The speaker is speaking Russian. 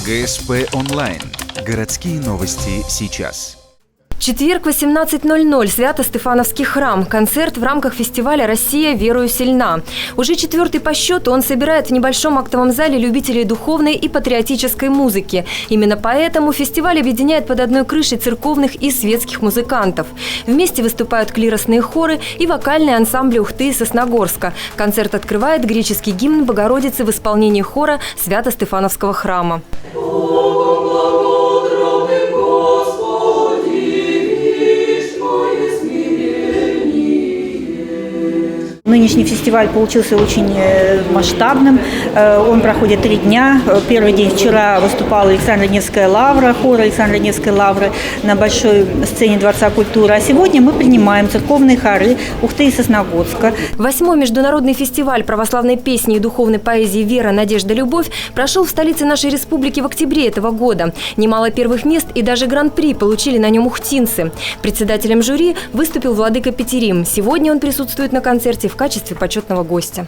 ГСП онлайн. Городские новости сейчас. Четверг, 18:00. Свято-Стефановский храм. Концерт в рамках фестиваля «Россия верою сильна». Уже четвертый по счету он собирает в небольшом актовом зале любителей духовной и патриотической музыки. Именно поэтому фестиваль объединяет под одной крышей церковных и светских музыкантов. Вместе выступают клиросные хоры и вокальные ансамбли Ухты и Сосногорска. Концерт открывает греческий гимн Богородицы в исполнении хора Свято-Стефановского храма. Нынешний фестиваль получился очень масштабным. Он проходит 3 дня. Первый день вчера выступала Александра Невская лавра, хор Александра Невской лавры на большой сцене Дворца культуры. А сегодня мы принимаем церковные хоры Ухты и Сосногорска. 8-й международный фестиваль православной песни и духовной поэзии «Вера, надежда, любовь» прошел в столице нашей республики в октябре этого года. Немало первых мест и даже гран-при получили на нем ухтинцы. Председателем жюри выступил владыка Петерим. Сегодня он присутствует на концерте в качестве почетного гостя.